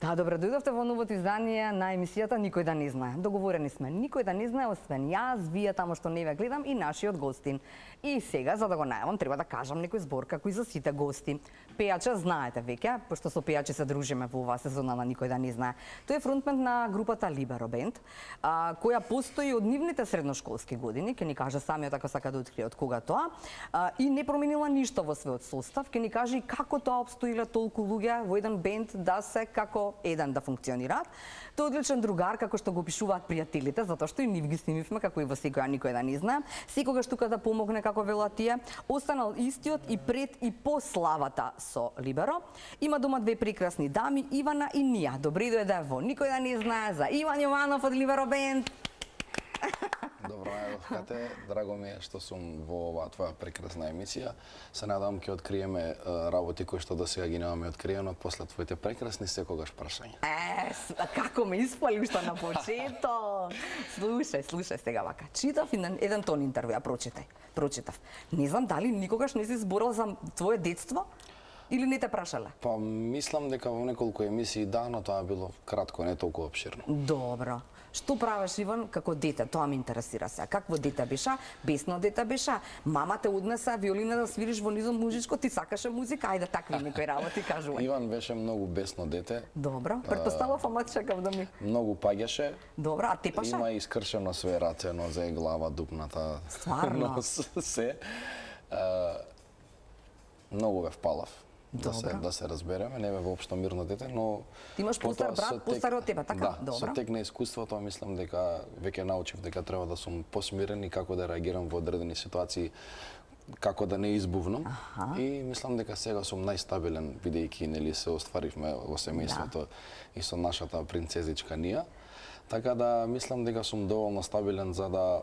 Да, добре дојдовте во новото издание на емисијата Никој да не знае. Договорени сме, никој да не знае освен јас, вие тамо што не ве гледам и нашиот гостин. И сега, за да го најавам, треба да кажам некој збор како и за сите гости. Пејача знаете веќе, пошто со пејачи се дружиме во оваа сезона на Никој да не знае. Тој е фронтмен на групата Либеро Бенд, која постои од нивните средношколски години, ќе ни каже самиот ако сака да открие од кога тоа, и не променила ништо во својот состав, ќе ни каже и како тоа обстоиле толку луѓе во еден бенд да се како еден да функционираат. Тој е одличен другар, како што го опишуваат пријателите, затоа што и нив ги снимивме, како и во секоја Никој да не знае. Секогаш тука да помогне, како велат тие. Останал истиот и пред и по славата со Либеро. Има дома две прекрасни дами, Ивана и Нија. Добри дојде во Никој да не знае за Иван Јованов од Либеро Бенд. Добро најдовкате, драго ми е што сум во оваа твоја прекрасна емисија. Се надам ќе откриеме работи кои што досега ги немаме откриено после твоите прекрасни секогаш прашања. Како ме испали уште на почеток. Слушај сега вака. Читав еден тон интервју, прочитав. Не знам дали никогаш не си зборал за твое детство? Или не те прашале? Па мислам дека во неколку емисии да, но тоа било кратко, не толку обширно. Добро. Што правиш, Иван, како дете? Тоа ме интересира се. Какво дете беше? Бесно дете беше? Мама те однесе виолина да свириш во низом музичко, ти сакаше музика? Ајде такви некои работи кажувај. Иван беше многу бесно дете. Добро. Претпоставав, ама чекав да ми. Многу паѓаше. Добро, а тепаше? Има искршено све раце, нозе, глава, дупната. Стварно? Се. Многу бев палав. Да се разбереме, не бе воопшто мирно дете, но ти имаш постар брат, постар од тебе, така? Да, со тек на искуството мислам дека веќе научив дека треба да сум посмирен и како да реагирам во одредени ситуации, како да не избувнам. И мислам дека сега сум најстабилен, бидејќи нели се остваривме во семејството и со нашата принцезичка Нија. Така да мислам дека сум доволно стабилен за да,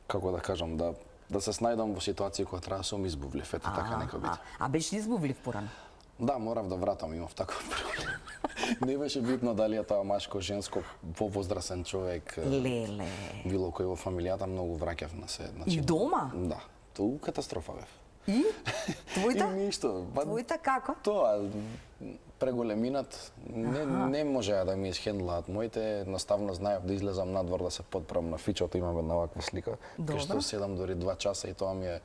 како да кажам, да се снајдам во ситуација која треба да сум избувлив, ете така нека биде. А беше избувлив порано? Да, морав да вратам, имав таков проблем. Не беше битно дали е тоа машко, женско, повозрасен човек. Леле. Било кој во фамилијата многу враќав на се. И дома? Да, тоа катастрофа бев. И? Твојта? И ништо. Твојта како? Тоа, преголеминат, не можеа да ми исхендлаат моите, едноставно знаев да излезам надвор да се потправам на фичото, имам една ваква слика, кај што седам дори 2 часа и тоа ми е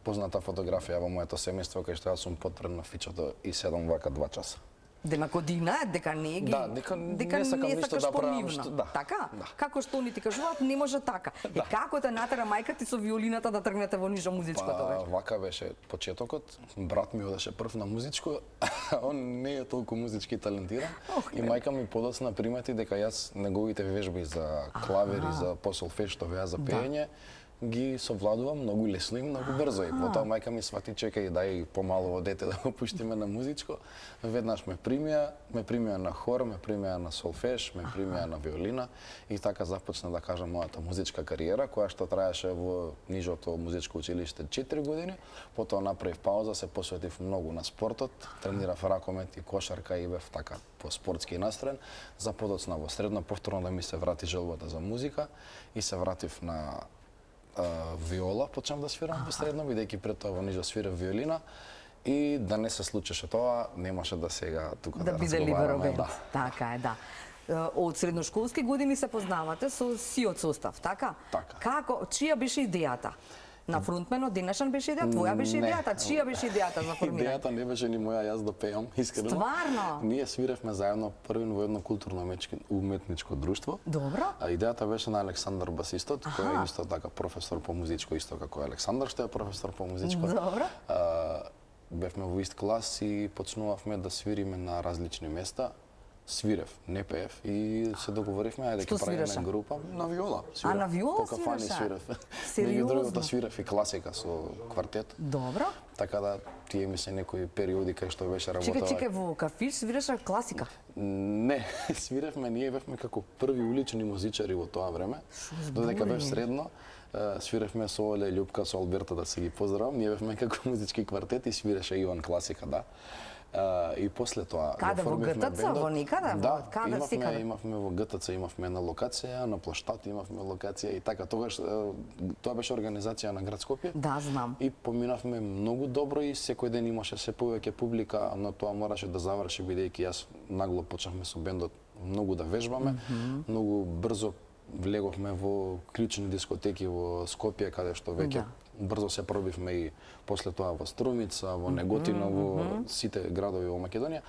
позната фотографија во моето семејство, кај што јас сум потпрен на фичото и седам вака 2 часа. Дека година е, дека не ги... Да, дека не сакам ништо да правам. Така? Како што ни ти кажуваат, не може така. И како те натера мајка ти со виолината да тргнете во нижо музичкото вече? Вака беше почетокот. Брат ми одеше прв на музичко, он не е толку музички талентиран. И мајка ми подоцна примети дека јас неговите вежби за клавир и за посолфеж што беа за пеење, ги совладувам многу лесно и многу брзо. И потоа мајка ми свати, чекај, дај помалово дете да го пуштиме на музичко. Веднаш ме примија на хор, ме примија на солфеж, ме примија на виолина и така започна да кажам мојата музичка кариера, која што траеше во нижото музичко училиште 4 години. Потоа направив пауза, се посветив многу на спортот, тренирав ракомет и кошарка и бев така по спортски настроен. За подоцна во средно повторно да ми се врати желбата за музика и се вратив на виола, почнав да свирам во средно, бидејќи пред тоа во нижо свирав виолина и да не се случеше тоа, немаше да сега тука да биде Либеро Бенд. Така е, да. Од средношколски години се познавате со сиот состав, така? Така. Како, чија беше идејата? На фронтменот денешен беше идеја, твоја беше идејата, чија беше идејата за формирање? Идејата не беше ни моја, јас да пеам, искрено. Стварно? Ние свиревме заедно првин во едно културно-уметничко друштво. Добро. А идејата беше на Александар басистот, кој е исто така професор по музичко, исто како Александар што е професор по музичко. Добро. Бевме во ист клас и почнувавме да свириме на различни места. Свирев, не пеев и се договоривме ајде ќе правиме група на виола. А на виола по кафани свирев. Сериозно? Другото свирев и класика со квартет. Добро. Така да тие ми се некои периоди кај што беше работела. Чекај, во кафиш свиреше класика? Не, свиревме, ние бевме како први улични музичари во тоа време. Додека бев средно, свиревме со Оле Љупка, со Алберта, да се ги поздравам. Ние бевме како музички квартет и свиреше Иван класика, да. И после тоа Каде, во ГТЦ, во никаде? Да, каде, секаде? имавме во ГТЦ, имавме една локација, на плоштад имавме локација и така. Тогаш тоа беше организација на град Скопје. Да, знам. И поминавме многу добро и секој ден имаше се повеќе публика, но тоа мораше да заврши бидејќи јас нагло почнавме со бендот многу да вежбаме, многу брзо влеговме во клучни дискотеки во Скопје, каде што веќе брзо се пробивме и после тоа во Струмица, во Неготино, во сите градови во Македонија.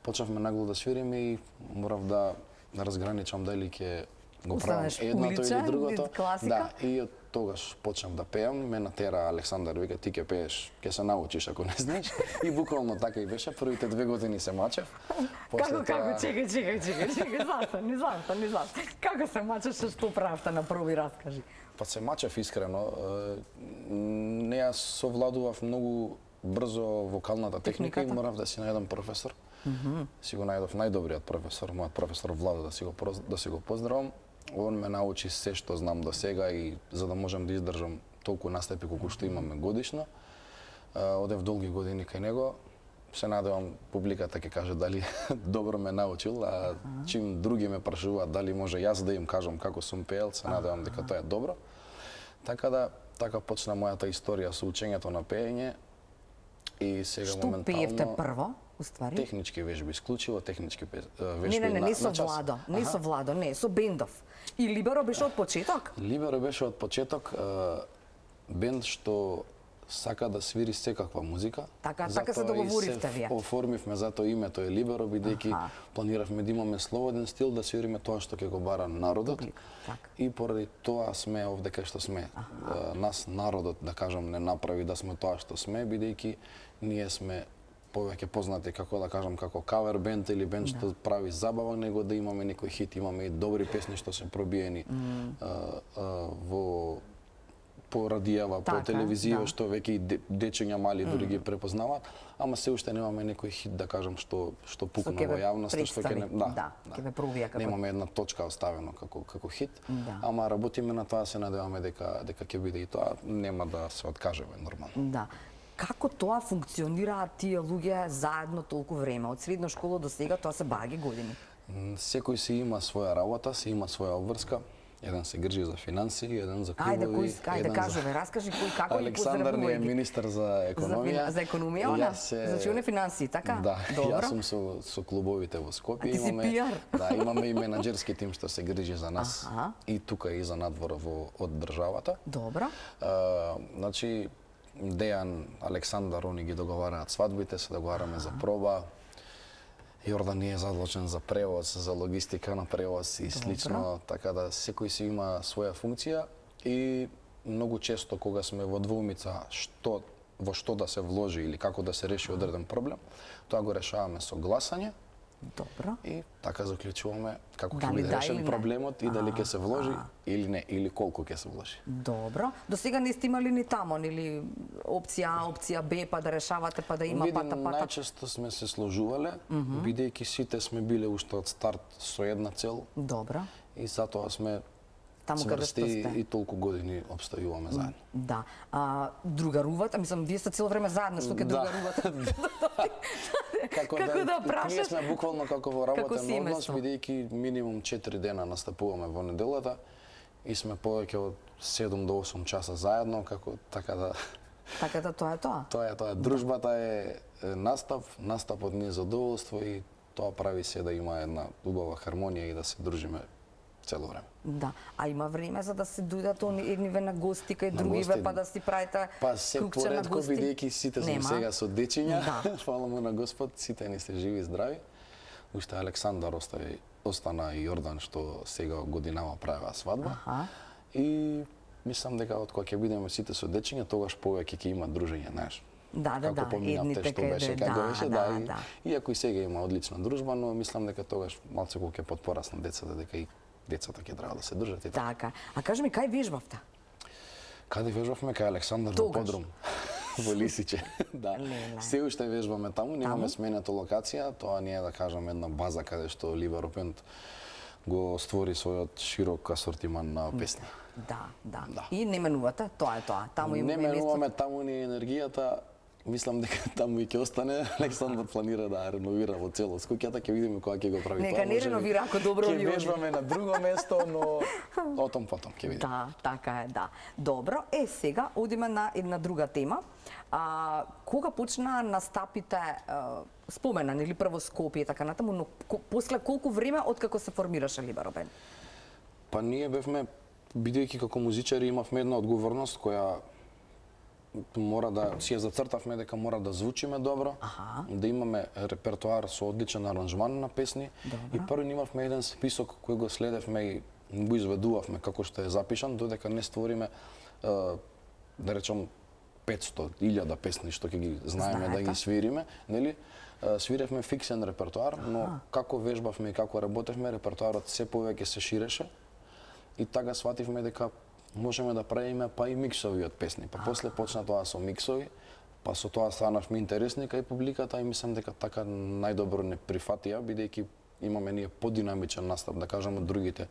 Почнавме нагло да свириме и морав да разграничам дали ќе го правам едното или другото. Да, и од тогаш почнав да пеам, ме натера Александар, вика ти ќе пееш, ќе се научиш ако не знаеш. И буквално така и беше, првите 2 години се мачев. Како, чекај, застани. Како се мачеше, што правевте на први, раскажи. Па се мачев искрено. Не ја совладував многу брзо вокалната техника и морав да си најдам професор. Си го најдов најдобриот професор, мојот професор Владо, да си го поздравам. Он ме научи се што знам до сега и за да можам да издржам толку настапи колку што имаме годишно. Одев долги години кај него. Се надевам публиката ќе каже дали добро ме научил, а чим други ме прашуваат дали може јас да им кажам како сум пеел, се надевам дека тоа е добро. Така почна мојата историја со учењето на пеење и сега моментално... Што пеевте прво, уствари? Технички вежби, исклучиво технички вежби. Не со Владо, со Владо, со бендов. И Либеро беше од почеток? Либеро беше од почеток бенд што сака да свири секаква музика. Така се договоривте вие. Оформивме затоа името е Либеро, бидејќи планиравме да имаме слободен стил, да свириме тоа што ќе го бара народот. И поради тоа сме овде кај што сме. Нас народот, да кажам, не направи да сме тоа што сме, бидејќи ние сме повеќе познати, како да кажам, како кавер бенд или бенд што прави забава, него да имаме некој хит, имаме и добри песни што се пробиени во по радијава, по телевизија, што веќе и дечиња мали дури ги препознаваат, ама се уште немаме некој хит, да кажам, што пукна во јавноста, што ќе не ќе ве пробија како. Немаме една точка оставено како хит, ама работиме на тоа, се надеваме дека ќе биде и тоа, нема да се откажеме нормално. Да. Како тоа функционираат тие луѓе заедно толку време? Од средна школа до сега тоа се баги години. Секој си има своја работа, си има своја обврска. Еден се грижи за финансии, еден за клубови. Ајде, кажуве, раскажи кој како ги Александар ни е министер за економија. За економија, она? Значи, он е финансии, така? Да, јас сум со клубовите во Скопје. А ти си пиар? Да, имаме и менаџерски тим што се грижи за нас. И тука и за надвор од државата. Добро. Значи, Дејан, Александар, они ги договараат свадбите, се договараме за проба. Јордан не е задлучен за превоз, за логистика на превоз и слично, така да секој си има своја функција и многу често кога сме во двоумица во што да се вложи или како да се реши одреден проблем, тоа го решаваме со гласање. Добро. И така заклучуваме како ќе биде решен проблемот и дали ќе се вложи или не, или колку ќе се вложи. Добро. До сега не сте имали ни таму, или опција А, опција Б, па да решавате, па да има пата. Најчесто сме се сложувале, бидејќи сите сме биле уште од старт со една цел. Добро. И затоа сме таму каде што сте. И толку години обстајуваме заедно. Да. Другарувате, мислам, вие сте цело време заедно, што ќе другарувате? Како да прашаш? Ние сме буквално како во работен однос, бидејќи минимум 4 дена настапуваме во неделата и сме повеќе од 7 до 8 часа заедно, така да тоа е тоа. Тоа е тоа. Дружбата е настапот ни е задоволство и тоа прави се да има една убава хармонија и да се дружиме цело време. Да, а има време за да се дојдат едниве на гости кај другиве, па да си правите кукче на гости? Па се поредко, бидејќи сите сме сега со дечиња, фала му на Господ, сите ни се живи и здрави. Уште Александар остана и Јордан што сега годинава правеа свадба. И мислам дека од кога ќе бидеме сите со дечиња, тогаш повеќе ќе има дружење, знаеш. Како поминавте што беше, како беше, да. Иако и сега има одлична дружба, но мислам дека тогаш малце кога ќе потпорасна децата, дека и децата ќе треба да се држат и така. А кажи ми, кај вежбавте? Каде вежбавме? Кај Александар во подрум. Во Лисиче. Да. Се уште вежбаме таму, немаме сменета локација, тоа не е да кажам една база каде што Либеро бенд го створи својот широк асортиман на песни. Да. И не менувате, тоа е тоа. Таму не менуваме, таму ни е енергијата. Мислам дека таму и ќе остане. Александар планира да реновира во целост куќата, ќе видиме кога ќе го прави тоа. Нека не реновира ако добро ви оди. Ќе вежбаме на друго место, но о том потом ќе видиме. Да, така е, да. Добро, сега одиме на една друга тема. Кога почна настапите, спомена, нели прво Скопје и така натаму, но после колку време откако се формираше Либеро Бенд? Па ние бевме, бидејќи како музичари имавме една одговорност која мора да си ја зацртавме дека мора да звучиме добро, да имаме репертоар со одличен аранжман на песни. И прво имавме еден список кој го следевме и го изведувавме како што е запишан, додека не створиме, да речам, 500.000 песни што ќе ги знаеме да ги свириме, нели? Свиревме фиксен репертоар, но како вежбавме и како работевме, репертоарот се повеќе се ширеше и така свативме дека можеме да правиме па и миксови од песни. Па после почна тоа со миксови, па со тоа станавме интересни кај публиката и мислам дека така најдобро не прифатија, бидејќи имаме ние подинамичен настап, да кажам, од другите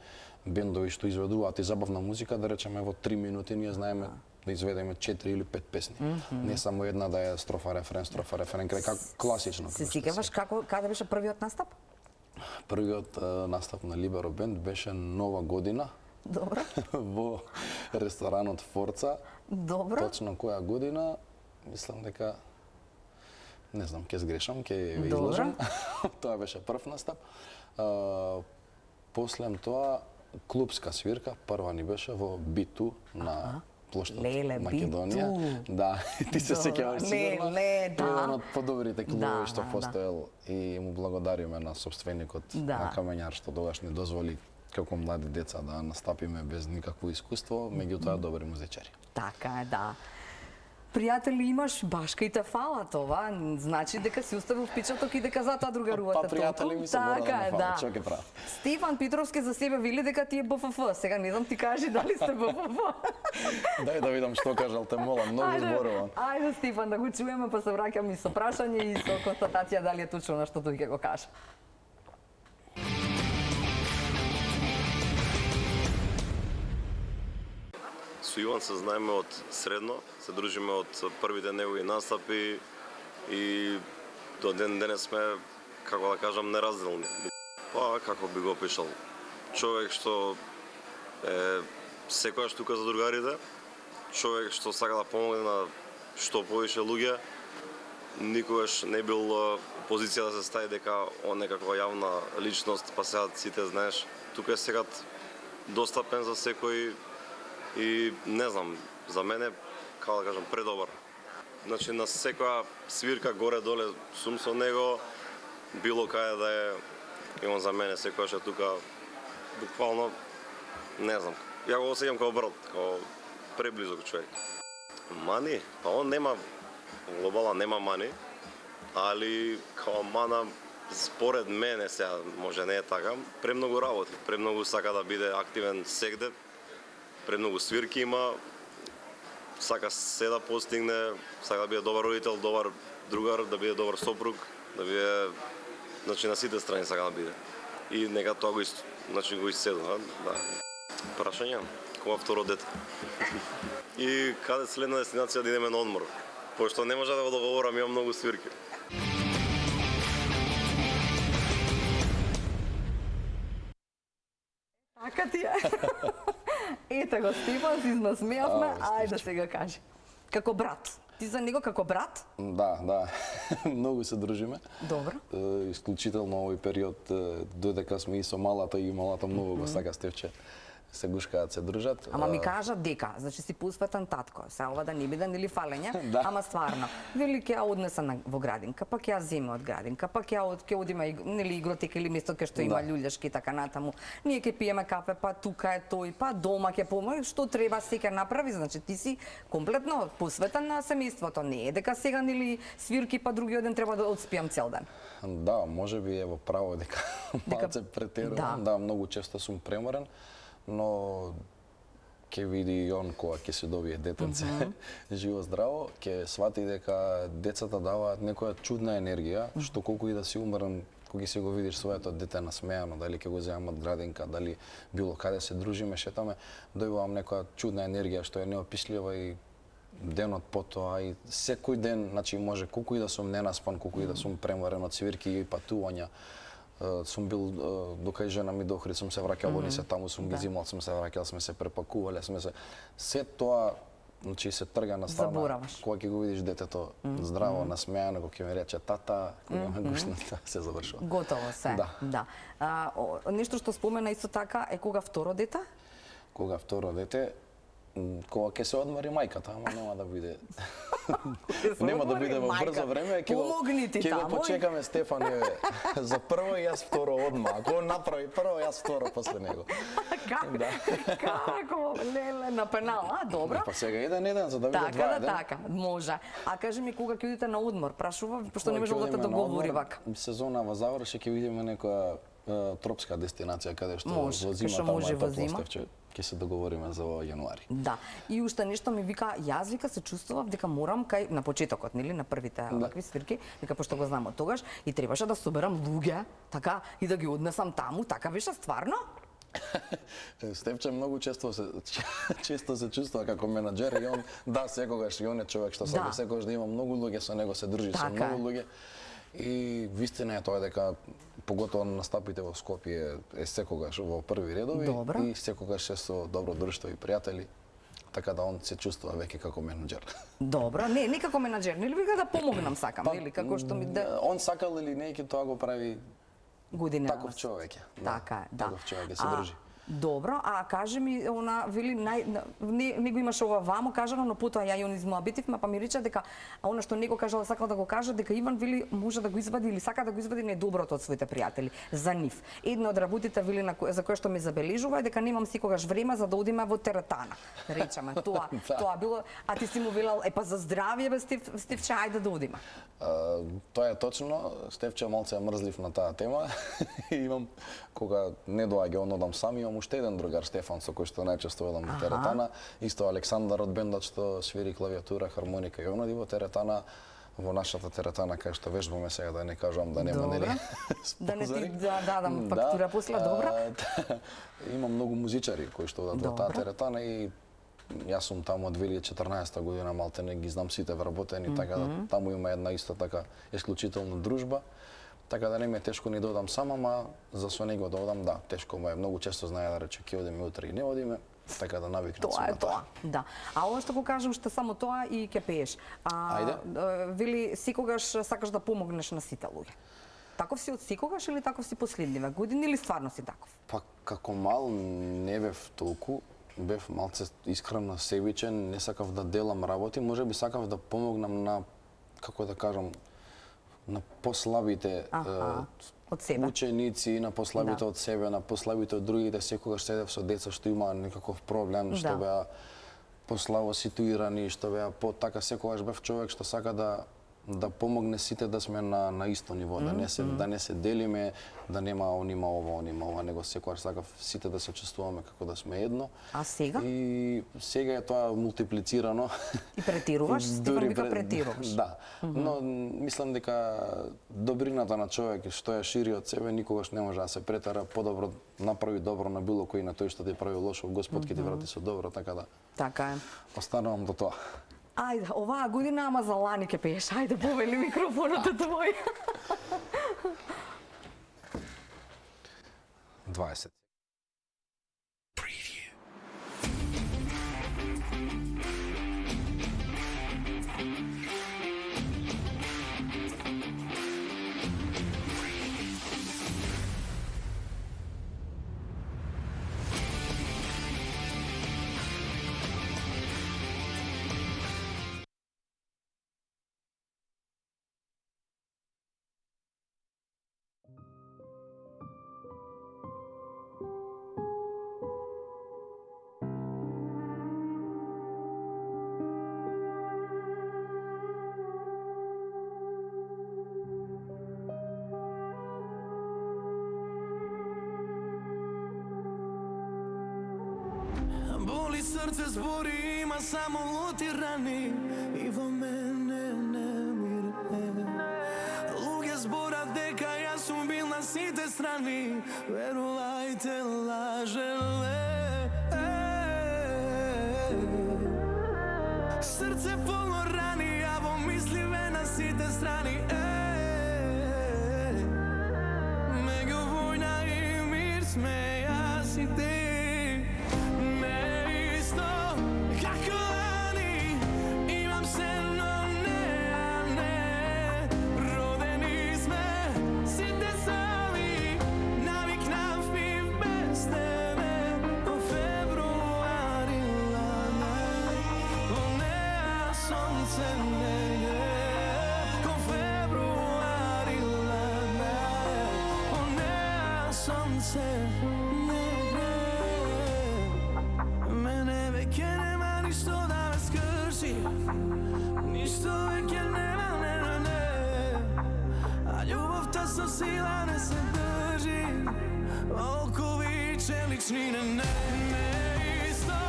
бендови што изведуваат и забавна музика, да речеме во 3 минути ние знаеме да изведеме 4 или 5 песни. Не само една да е строфа, рефрен, крај, како класично. Се сеќаваш каде беше првиот настап? Првиот настап на Либеро Бенд беше Нова година. Добро. Во ресторанот Форца. Добро. Точно која година, мислам дека не знам, ќе сгрешам, ќе ве излажам. Тоа беше прв настап. После тоа клубска свирка, прва ни беше во Биту на плоштад Македонија. Да, ти се сеќаваш сигурно. Еден од подобрите клубови што постоел и му благодариме на собственикот на Камењар што тогаш ни дозволи како млади деца да настапиме без никакво искуство, меѓутоа добри музичари. Така е, да. Пријатели имаш, башка и те фала това, значи дека си оставил впечаток и дека затоа другарувате толку. Па пријатели ми се мора да ме фала, што ќе правам. Стефан Петровски за себе вели дека ти е БФФ, сега не знам ти кажи дали сте БФФ. Дај да видам што кажал, те молам, многу зборувам. Ајде Стефан да го чуеме, па се враќам и со прашање и со констатација дали е точно на што тој ќе го каже. Со Иван се знаеме од средно, се дружиме од првите негови настапи и до ден денес сме, како да кажам, неразделни. Па, како би го опишал, човек што е секојаш тука за другарите, човек што сака да помогне на што повише луѓе, никогаш не бил во позиција да се стави дека он некаква јавна личност, па сега сите знаеш, тука е секад достапен за секој. И не знам, за мене, како да кажам, предобар. Значи на секоја свирка горе-доле сум со него, било каде да е, и он за мене секојаш е тука, буквално, не знам, ја го осеќам како брат, како преблизок човек. Мани? Па он нема, глобала нема мани, али као мана, според мене сега, може не е така, премногу работи, премногу сака да биде активен сегде, премногу свирки има, сака се да постигне, сака да биде добар родител, добар другар, да биде добар сопруг, да биде, значи на сите страни сака да биде. И нека тоа го исцедува, да. Прашање, кога второ дете? И каде следна дестинација да идеме на одмор? Пошто не може да го договорам, имам многу свирки. Така ти е. Ете го, Стефан, си насмеавме, ајде сега кажи. Како брат. Ти за него како брат? Да. Многу се дружиме. Добро. Исклучително овој период, додека сме и со малата и малата многу го сака Стефче. Се гушкаат, се дружат. Ама ми кажа дека, значи си посветен татко. Сега ова да не биде нели фалење, ама стварно. Вели ќе ја однеса во градинка, па ќе ја земе од градинка, па ќе одиме нели игротека или место кај што има љуѓешки така натаму. Ние ќе пиеме кафе, па тука е тој, па дома ќе помои, што треба сега направи, значи ти си комплетно посветен на семејството. Не е дека сега нели свирки па другиот ден треба да одспијам цел ден. Да, можеби е во право дека малце претерувам, да, многу често сум преморен. Но ќе види и он кога ќе се добие детенце живо здраво, ќе свати дека децата даваат некоја чудна енергија, што колку и да си уморен, кога ќе си го видиш своето дете насмеано, дали ќе го земам од градинка, дали било каде се дружиме, шетаме, дојувам некоја чудна енергија што е неопишлива и денот потоа и секој ден, значи може колку и да сум ненаспан, колку и да сум преморен од свирки и патувања, сум бил докај жена ми дохри, сум се враќал во се таму, сум ги зимал, сум се враќал, сме се препакувале, сме се се тоа, значи се трга на страна. Забораваш. Кога ќе го видиш детето здраво, насмеано, кога ќе ми рече тата, кога ме гушна, се завршува. Готово се. Да. Нешто што спомена исто така е кога второ дете? Кога второ дете, кога ќе се одмори мајката, ама нема да биде. Нема да биде во брзо време, ќе го почекаме Стефан за прво и јас второ одма. Ако он направи прво, јас второ после него. Како? Леле, на пенал, добро. Па сега еден за да биде два. Така, може. А кажи ми кога ќе идете на одмор, прашува, пошто не може да те договори вака. Сезона во заврши ќе видиме некоја тропска дестинација каде што во зимата може во зима. Ќе се договориме за јануари. Да. И уште нешто ми вика, јас вика се чувствував дека морам кај на почетокот, нели, на првите вакви свирки, дека пошто го знам од тогаш и требаше да соберам луѓе, така и да ги однесам таму, така беше стварно? Стефче многу често се чувствува како менаџер и он секогаш и он е човек што сака секогаш да има многу луѓе со него, се дружи со многу луѓе. И вистина е тоа дека поготово на настапите во Скопје е секогаш во први редови и секогаш е со добро друштво и пријатели, така да он се чувствува веќе како менаџер. Добро, не како менаџер, нели вика да помогнам сакам, нели како што ми да он сакал или не, ќе тоа го прави година. Таков човек е. Така е, да. Таков човек е, се дружи. Добро, а кажи ми, она вели не го имаше ова вамо кажано, но потоа ја и он измоабитивме, па ми рече дека она што не го кажал, сакал да го каже, дека Иван вели може да го извади или сака да го извади недоброто од своите пријатели за нив. Едно од работите вели за кое што ме забележува е дека немам секогаш време за да одиме во теретана. Речеме, тоа било, а ти си му велал па за здравје бе Стефче, ајде да одиме. Тоа е точно, Стефче малце мрзлив на таа тема. Имам кога не доаѓа он одам сам, имам уште еден другар Стефан со кој што најчесто одам на теретана, исто Александар од бендот што свири клавиатура, хармоника и он оди во теретана, во нашата теретана кај што вежбаме сега да не кажувам да нема нели. Да не ти дадам фактура после, добро. Има многу музичари кои што одат во таа теретана и јас сум таму од 2014 година, малтене ги знам сите вработени, така да таму има една исто така исклучителна дружба. Така да не ми е тешко ни да одам сам, ама за со него да одам, да, тешко му е. Многу често знае да рече ќе одиме утре и не одиме, така да навикнат тоа е тоа. Да. А ова што го кажам уште само тоа и ќе пееш. Вели секогаш сакаш да помогнеш на сите луѓе. Таков си од секогаш или таков си последниве години или стварно си таков? Па како мал не бев толку, бев малце искрено себичен, не сакав да делам работи, можеби сакав да помогнам на, како да кажам, на послабите од себе ученици, на послабите од себе, на послабите од другите, секогаш седев со деца што има некаков проблем, што беа послабо ситуирани, што беа така секогаш бев човек што сака да помогне сите да сме на исто ниво, да не се делиме, да нема он има ова, него секогаш сакав сите да се чувствуваме како да сме едно. А сега? И сега е тоа мултиплицирано. И претируваш? Стефан вика претируваш. Да, но мислам дека добрината на човек што ја шири од себе никогаш не може да се претера, подобро направи добро на било кој на тој што ти прави лошо, Господ ќе ти врати со добро, така да. Така е. Останувам до тоа. Ајде, оваа година ама за лани ке пееш. Ајде, повели микрофонот е твој. 20. Боли срце збори, има само лути рани и во мене не мире. Луѓе зборат дека јас сум бил на сите страни, верувајте лажеле. Срце се полно рани, а во мисливе на сите страни. Меѓу војна и мир сме јас и ти. Не исто како лани, имам се, но не. Родени сме сите сами, навикнавме без тебе. Во февруари лане, во неа сонце не гре. Во февруари лане, во неа сонце не гре. Мене веќе нема ништо да ме скрши, ништо веќе нема, не. А љубовта со сила не се држи, волкови челични, не. Не исто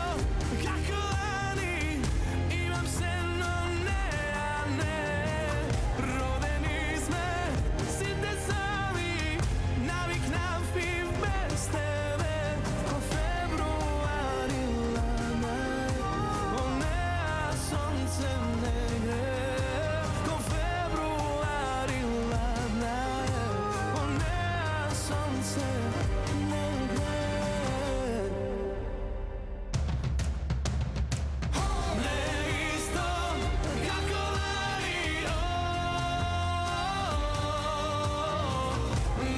како лани, имам се, но не. Родени сме сите сами, навикнавме без тебе. Во февруари лане, во неа сонце не гре. Во февруари лане, во неа сонце не гре. Не исто како лани,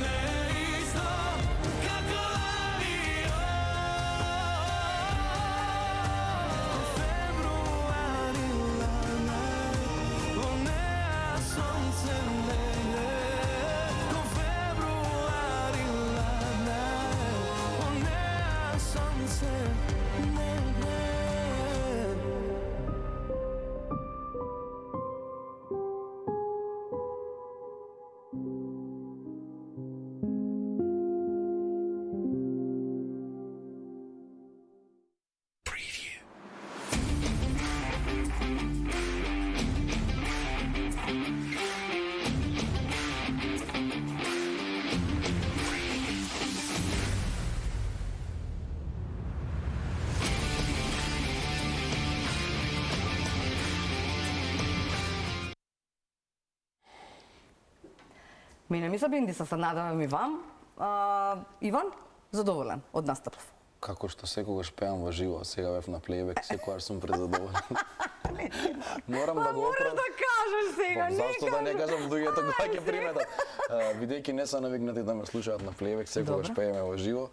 не исто како лани, февруари лане, во неа сонце не гре. Во февруари лане, во неа сонце не гре. Мене ми се бендиса, се надевам и вам. Иван, задоволен од настапов. Како што секогаш пеам во живо, сега бев на плейбек, секогаш сум презадоволен. Морам да го Мораш оправам. да кажеш сега, Зашто да не кажам луѓето кога ќе приметат. Бидејќи не се навикнати да ме слушаат на плейбек, секогаш Добро. пееме во живо.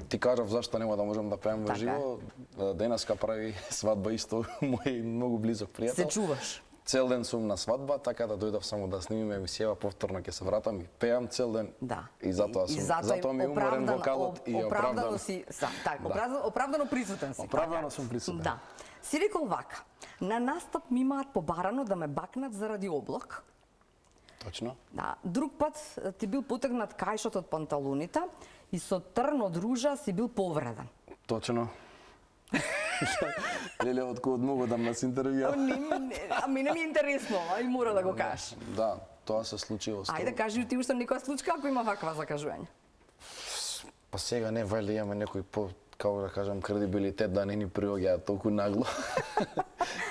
Ти кажав зашто нема да можам да пеам во Така е. живо. Денеска прави свадба исто мој многу близок пријател. Се чуваш. Цел ден сум на свадба, така да дојдов само да снимиме емисија, повторно ќе се вратам и пеам цел ден. Да. И затоа сум, затоа ми е уморен вокалот и оправдано. си, така, оправдано присутен си. Оправдано сум присутен. Да. Си рекол вака, на настап ми имаат побарано да ме бакнат заради облак. Точно. Да, друг пат ти бил потегнат кајшот од панталоните и со трн од ружа си бил повреден. Точно. Леле, од кога многу дам нас интервју. А мене ми е интересно, и мора да го кажеш. Да, тоа се случи во Ајде, кажи ти уште некоја случка ако има ваква закажување. Па сега не вали имаме некој како да кажам, кредибилитет да не ни приоѓаат толку нагло.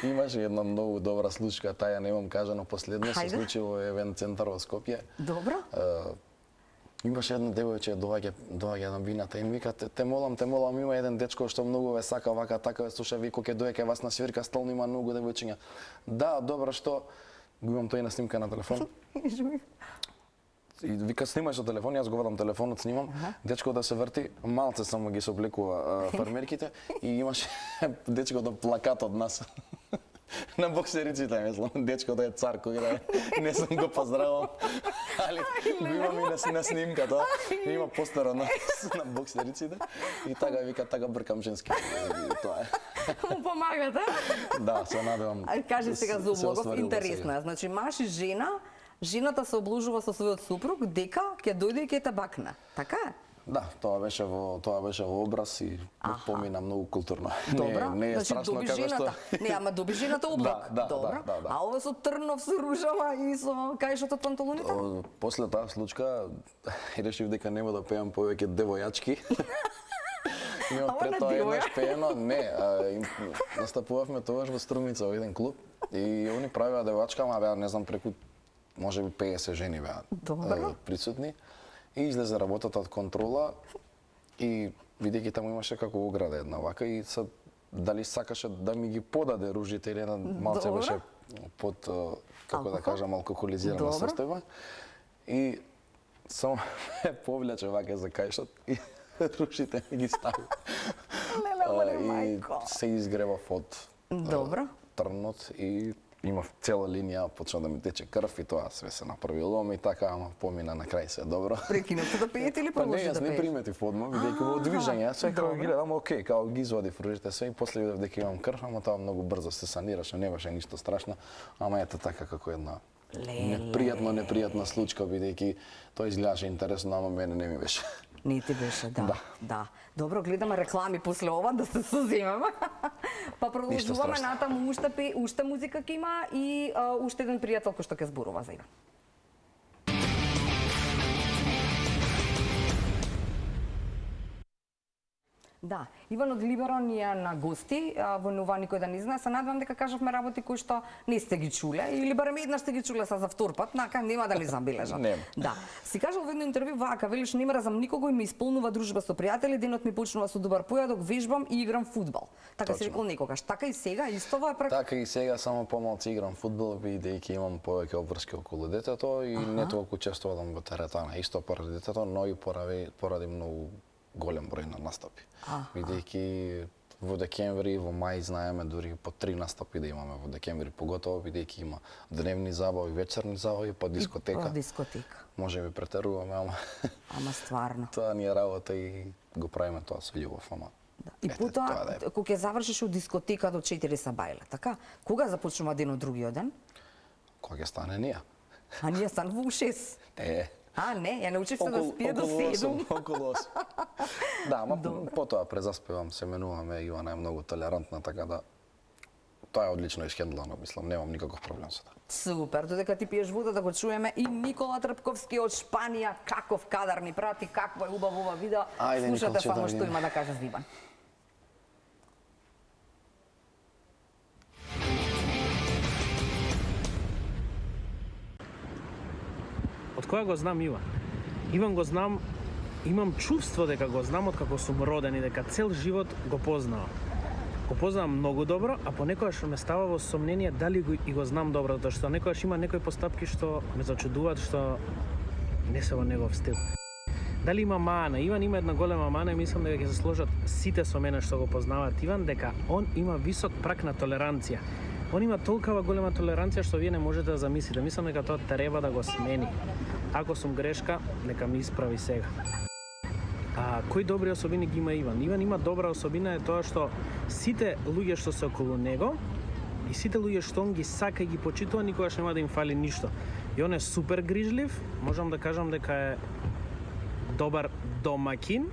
Имаше една многу добра случка, таа ја немам кажано последно, се Хајде. случи во евент центар во Скопје. Добро. Имаше едно девојче доаѓа на бината и ми вика те молам, има еден дечко што многу ве сака, вака така ве слуша, ви кога ќе дојде кај вас на свирка стално има многу девојчиња. Да, добро, што го имам тој на снимка на телефон. И вика снимај со телефон, јас го водам телефонот, снимам. Дечко да се врти, малце само ги соблекува фармерките и имаше дечко да плакат од нас. На боксериците, мислам, дечко да е цар, кој да не сум го поздравал. Али го имам и на снимка тоа. Има постер од нас на боксериците и така вика, така бркам женски. И тоа е. Му помагате? Да, се надевам. Ај кажи сега за се облогов, остварило интересно сега. е. Значи маж и жена, жената се обложува со својот супруг дека ќе дојде и ќе те бакне. Така е? Да, тоа беше во образ и помина многу културно. Добро, не е значи страшно доби како жената. што... Не, ама доби жената облак. Да, Добро. да. А ова со трнов, со ружава и со кајшот од панталоните? После таа случка решив дека нема да пеам повеќе девојачки. Ние Ама пред на тоа диво, еднаш ја? пеено, настапувавме тогаш во Струмица во еден клуб и они правеа девачка, ама беа не знам преку можеби 50 жени беа Добро. присутни и излезе работата од контрола и бидејќи таму имаше како ограда една вака и дали сакаше да ми ги подаде ружите или една малце Добро. беше под како да Алкохол? кажам алкохолизирана Добро. состојба и само ме повлече вака за кајшот и рушите ми ги стави. Леле, моля, И мајко. се изгревав од Добро. трнот и имав цела линија, почна да ми тече крв и тоа све се направи лом и така, ама помина на крај се добро. Прекинете да пеете или Па не, продолжи да јас не пеете? приметив одма, бидејќи во движење, јас секако добро. ги гледам, окей, као ги извадив ружите све и после видов дека имам крв, ама тоа многу брзо се санираше, не беше ништо страшно, ама ете така како една непријатна случка, бидејќи тоа изгледаше интересно, ама мене не ми беше. Не ти беше, да. Да. Да. Добро, гледаме реклами после ова да се соземаме. Па продолжуваме страшно. натаму, уште музика ќе има и уште еден пријател кој што ќе зборува за Иван. Да, Иван од Либеро ни е на гости, во нова никој да не знае. Се надевам дека кажавме работи кои што не сте ги чуле или барем еднаш сте ги чуле за втор пат, нака нема да ни забележат. Нема. Да. Си кажал во едно интервју вака, велиш не мразам никого и ми исполнува дружба со пријатели, денот ми почнува со добар појадок, вежбам и играм фудбал. Така си Точно. рекол некогаш. Така и сега исто во е преку. Така и сега само помалку играм фудбал, бидејќи имам повеќе обврски околу детето и не толку често одам во теретана, исто поради детето, но и поради многу голем број на настапи. Бидејќи во декември, во мај знаеме дури по 3 настапи да имаме во декември, поготово бидејќи има дневни забави, вечерни забави, па дискотека. По дискотека. Може би претеруваме, ама Ама стварно. тоа ни е работа и го правиме тоа со љубов, ама. Да. И ете, потоа, тоа да е. кога ќе завршиш од дискотека до 4 са бајле, така? Кога започнува денот другиот ден? Кога ќе стане ние? А ние станува у 6. Не, ја научив се да спие до 7. Околу 8. Да, ама потоа презаспевам, се менуваме, Ивана е многу толерантна, така да тоа е одлично исхендлано, мислам, немам никаков проблем со тоа. Супер, додека ти пиеш вода да го чуеме и Никола Трпковски од Шпанија, каков кадар ни прати, какво е убаво ова видео. Ајде, Слушате Николче, само да што видиме. има да каже за Иван. Од кога го знам Иван? Иван го знам, имам чувство дека го знам од како сум роден и дека цел живот го познавам. Го познавам многу добро, а понекогаш ме става во сомнение дали го знам добро, затоа што некогаш има некои постапки што ме зачудуваат што не се во негов стил. Дали има мана? Иван има една голема мана и мислам дека ќе се сложат сите со мене што го познаваат Иван, дека он има висок праг на толеранција. Он има толкава голема толеранција што вие не можете да замислите. Мислам дека тоа треба да го смени. Ако сум грешка, нека ми исправи сега. А кои добри особини ги има Иван? Иван има добра особина е тоа што сите луѓе што се околу него и сите луѓе што он ги сака и ги почитува, никогаш нема да им фали ништо. И он е супер грижлив, можам да кажам дека е добар домакин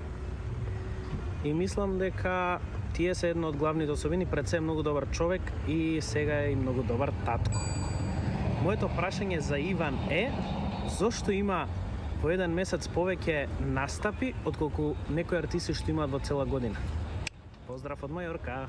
и мислам дека тие се една од главните особини, пред се е многу добар човек и сега е и многу добар татко. Моето прашање за Иван е зошто има во еден месец повеќе настапи отколку некои артисти што имаат во цела година. Поздрав од Мајорка.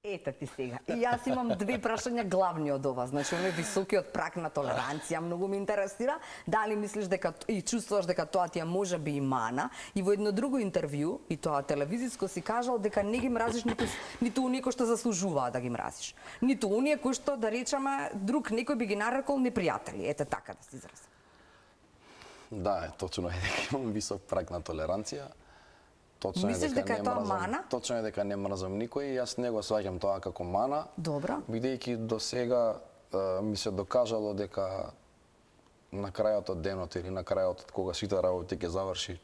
Ете ти сега. И јас имам две прашања главни од ова. Значи, оној високиот праг на толеранција многу ме интересира. Дали мислиш дека и чувствуваш дека тоа ти е можеби и мана? И во едно друго интервју, и тоа телевизиско, си кажал дека не ги мразиш ниту оние кои што заслужуваат да ги мразиш. Ниту оние кои што, да речеме, друг некој би ги нарекол непријатели. Ете така да се изразам. Да, точно е дека имам висок праг на толеранција. Точно Мислиш дека е тоа мана? Точно е дека не мразам никој и јас не го сваќам тоа како мана. Добро. Бидејќи до сега ми се докажало дека на крајот од денот или на крајот од кога сите работи ќе заврши,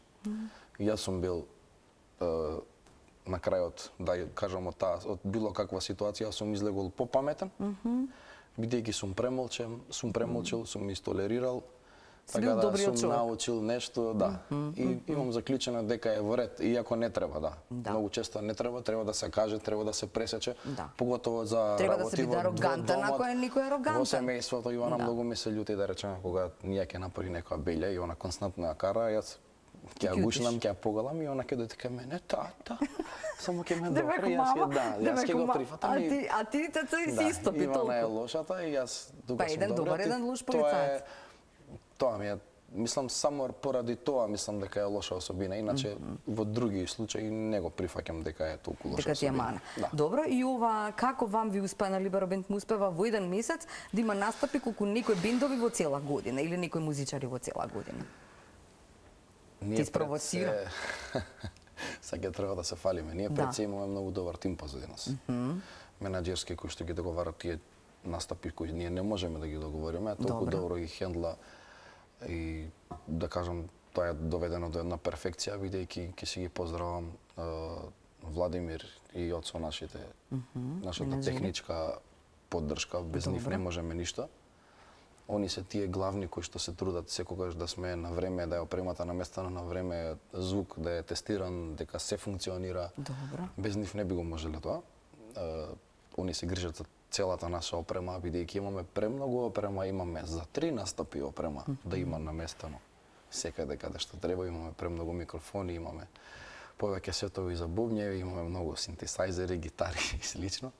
јас сум бил на крајот, да кажам од било каква ситуација, сум излегол попаметен, бидејќи сум премолчил, сум истолерирал, Си бил Така да добриот сум човек. научил нешто, да. И имам заклучено дека е во ред, иако не треба, да. Да. Многу често не треба, треба да се каже, треба да се пресече, Да. поготово за Треба да работи се биде во арогантен, домот, ако е никој арогантен. Во семејството Ивана Да. многу ми се љути да речеме кога ние ќе направи некоја белја и она константно ја кара, јас ќе ја ќе гушнам, утиш. ќе ја погалам и она ќе дојде кај мене, тата, само ќе ме Демек, добре, јас ќе мама, да, јас демек, ќе го ма- прифатам и А ти теца и си истопи Ивана е толку. лошата и јас Па дука сум еден добар, добриот и еден лош тоа е- полицаец. Тоа ми е, мислам само поради тоа мислам дека е лоша особина, иначе во други случаи не го прифаќам дека е толку лоша Дека ти е особина. мана. Да. Добро, и ова, како вам ви успеа на Либеро Бенд му успева во еден месец да има настапи колку некои бендови во цела година или некои музичари во цела година? Ние Ти пред спровоцира. се- Сега треба да се фалиме. Ние Да. пред се имаме многу добар тим позади нас. Менаџерски кои што ги договарат тие настапи кои ние не можеме да ги договориме, а толку Добро. добро ги хендла и да кажам тоа е доведено до една перфекција, бидејќи ќе си ги поздравам Владимир и Оцо нашата менаџери. техничка поддршка, без нив Добро. не можеме ништо. Они се тие главни кои што се трудат секогаш да сме на време, да ја опремата наместена на време, звук да е тестиран, дека се функционира. Добро. Без нив не би го можеле тоа. Они се грижат за целата наша опрема, бидејќи имаме премногу опрема, имаме за 3 настапи опрема да има наместено. Секаде каде што треба, имаме премногу микрофони, имаме повеќе сетови за бубњеви, имаме многу синтесајзери, гитари и слично.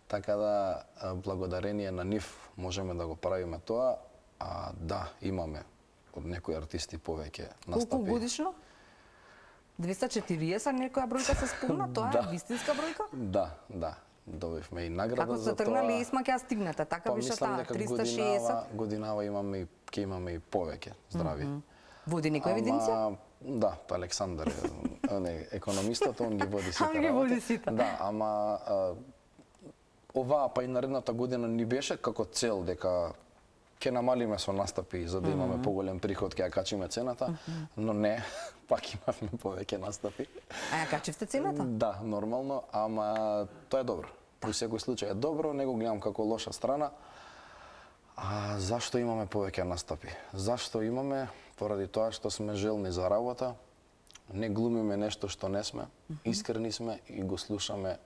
Така да, благодарение на нив можеме да го правиме тоа, а да, имаме од некои артисти повеќе настапи. Колку годишно? 240 некоја бројка се спомна, тоа е Да. вистинска бројка? Да, да. Добивме и награда Како за сте тоа. тргнали исма ќе ја стигнете, така Па беше мислам таа дека 360. годинава имаме и ќе имаме и повеќе здрави. Води некоја евиденција? Да, Александар е не, економистот, он ги води сите. Он ги води сите. Да, ама оваа па и наредната година ни беше како цел дека ќе намалиме со настапи за да имаме поголем приход, ќе ја качиме цената, но не, пак имавме повеќе настапи. А ја качивте цената? Да, нормално, ама тоа е добро. Во секој случај е добро, не го гледам како лоша страна. А зашто имаме повеќе настапи? Зашто имаме? Поради тоа што сме желни за работа, не глумиме нешто што не сме, искрени сме и го слушаме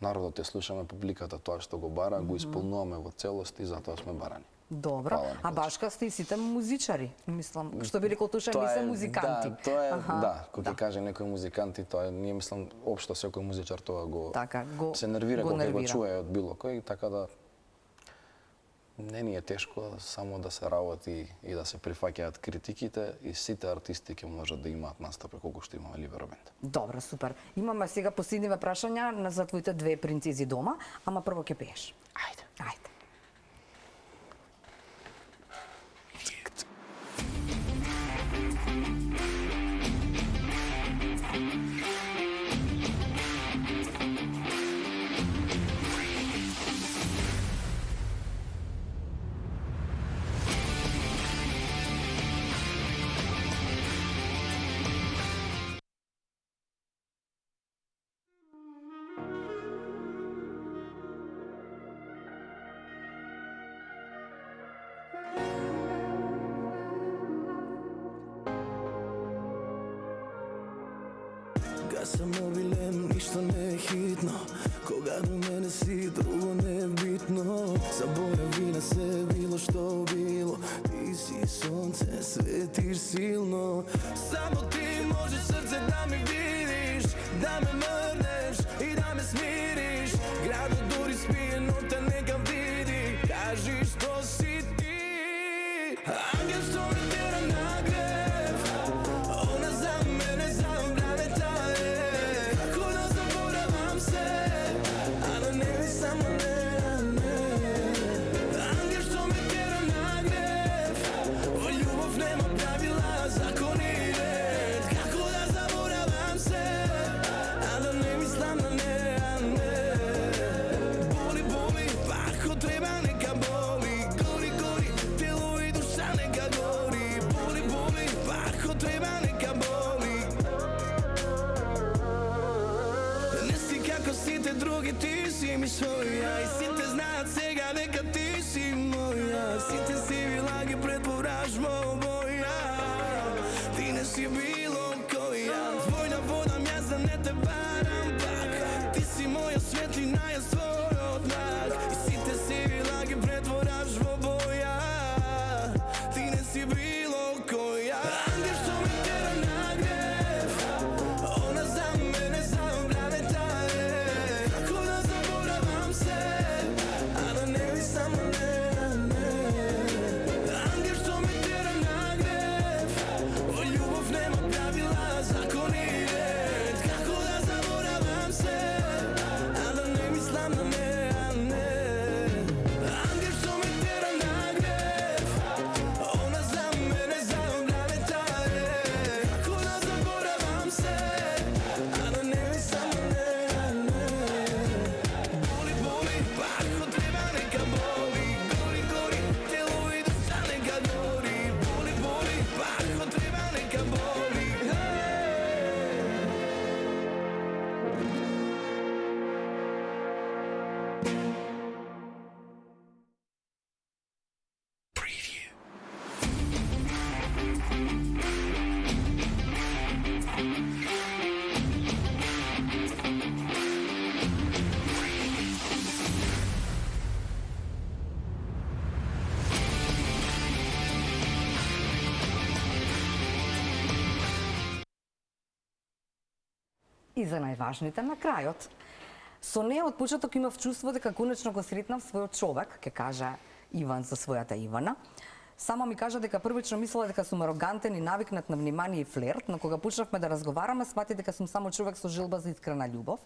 народот, ја слушаме публиката, тоа што го бара, го исполнуваме во целост и затоа сме барани. Добро. Фала, А Николче. башка сте и сите музичари. Мислам, што би рекол Туша, не се музиканти. Да, тоа е, Аха, да, кога ќе каже некој музиканти, тоа е, ние мислам, општо секој музичар тоа го Така, го- се нервира го кога ќе го нервира. чуе од било кој, така да не ни е тешко само да се работи и да се прифаќаат критиките и сите артисти ќе можат да имаат настапи колку што имаме Либеро Бенд. Добро, супер. Имаме сега последниве прашања на за твоите две принцези дома, ама прво ќе пееш. Ајде. Ајде. Гасам мобилен, ништо не е хитно. Кога до мене си, друго не е битно. Заборави на се, било што било. Ти си сонце, светиш силно. Само ти можеш срце да ми видиш, да ме мрнеш и да ме смириш. Градот дури спие, но те нека види. Кажи што си ти. Ангел што ме тера на грев. Она за мене забранета е. Како да заборавам се, а да не би само не. Ангел што ме тера на грев. Во љубов нема правила, закони и ред. Како да и за најважните на крајот. Со неа од почеток имав чувство дека конечно го сретнав својот човек, ќе каже Иван за својата Ивана. Сама ми кажа дека првично мислела дека сум арогантен и навикнат на внимание и флерт, но кога почнавме да разговараме, свати дека сум само човек со желба за искрена љубов.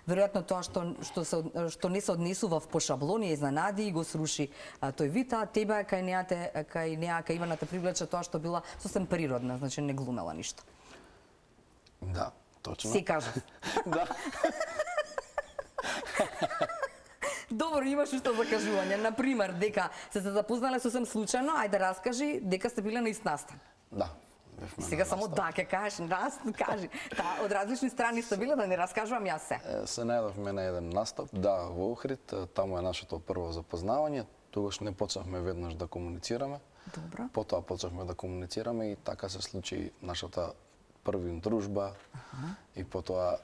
Веројатно тоа што не се однесува по шаблони и изненади и го сруши тој вид, а тебе кај неа кај Ивана те привлече тоа што била сосем природна, значи не глумела ништо. Да, точно. Се кажа. Да. Добро, имаш уште закажување. Например, дека се запознале сосем случајно, ајде раскажи дека сте биле на ист настан. Да. Сега само да ќе кажеш, кажи. Од различни страни сте биле, да не раскажувам јас се. Се најдовме на еден настап, да, во Охрид, таму е нашето прво запознавање. Тогаш не почнавме веднаш да комуницираме. Добро. Потоа почнавме да комуницираме и така се случи нашата први дружба и потоа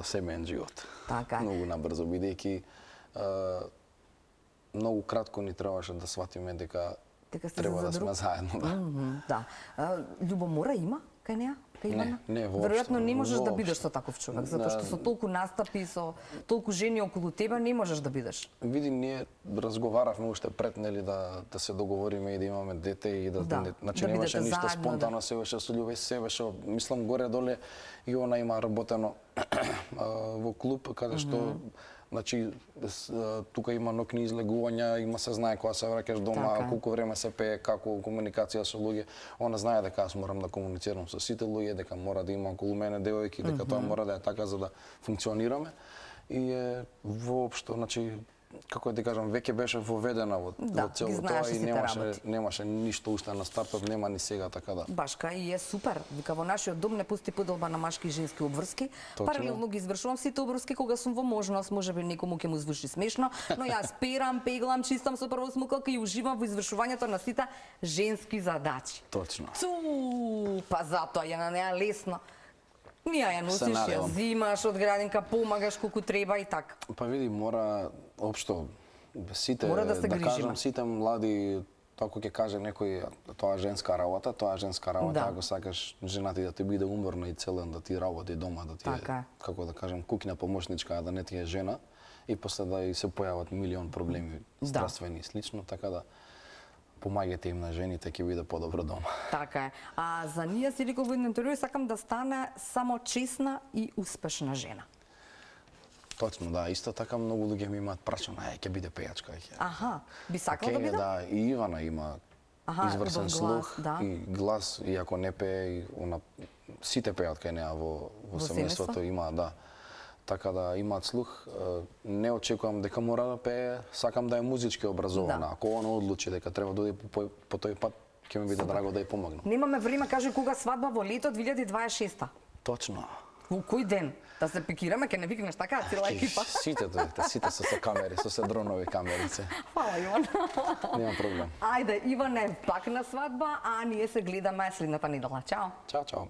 семеен живот. Така. Многу набрзо, бидејќи многу кратко ни требаше да сватиме дека треба да сме заедно. Да. Љубомора има кај неа? Кај Ивана? Не, воопшто. Веројатно не можеш да бидеш со таков човек, затоа што со толку настапи, со толку жени околу тебе не можеш да бидеш. Види, ние разговаравме уште пред, нели, да се договориме и да имаме дете и значи да немаше ништо заедно, спонтано, се беше со љубов, се беше, мислам, горе-доле и она има работено во клуб, каде што значи, тука има ноќни излегувања, има се знае кога се враќаш дома, колку време се пее, како комуникација со луѓе. Она знае дека јас морам да комуницирам со сите луѓе, дека мора да има околу мене девојки, дека тоа мора да е така за да функционираме. И е воопшто, значи, како да кажам, веќе беше воведена во цело тоа и немаше ништо уште на стартот, нема ни сега, така да. Башка и е супер. Вика, во нашиот дом не пусти поделба на машки и женски обврски. Паралелно ги извршувам сите обврски кога сум во можност, можеби некому ќе му звучи смешно, но јас перам, пеглам, чистам со прво смукалка и уживам во извршувањето на сите женски задачи. Точно. Па затоа е на неа лесно. Ја носиш, ја зимаш од градинка, помагаш колку треба и така. Па види, мора општо сите, да кажам, сите млади, како ќе каже некој, тоа е женска работа, ако сакаш жена ти да ти биде уморна и целен, да ти работи дома, да ти е, како да кажам, куќна помошничка, да не ти е жена, и после да и се појават милион проблеми, здравствени и слично, така да помагајте им на жените, ќе биде подобро дома. Така е. А за ние си рекол во едно интервју, сакам да стане само честна и успешна жена. Точно, да. Исто така многу луѓе ми имаат прашано, ќе биде пејачка. Аха, би сакал да биде? Да, и Ивана има изврсен слух и глас, и ако не пее, сите пеат кај неа во семејството, има, да. Така да имаат слух, не очекувам дека мора да пее, сакам да е музички образована. Ако она одлучи дека треба да оди по тој пат, ќе ми биде драго да ја помогнам. Немаме време, кажи кога свадба во лето 2026-та. Точно. Во кој ден? Да се пикираме, ќе не викнеш така, цела екипа. Сите дојдете, сите со камери, со дронови камерице. Фала, Иван. Нема проблем. Ајде, Иван е пак на свадба, а ние се гледаме следната недела. Чао. Чао, чао.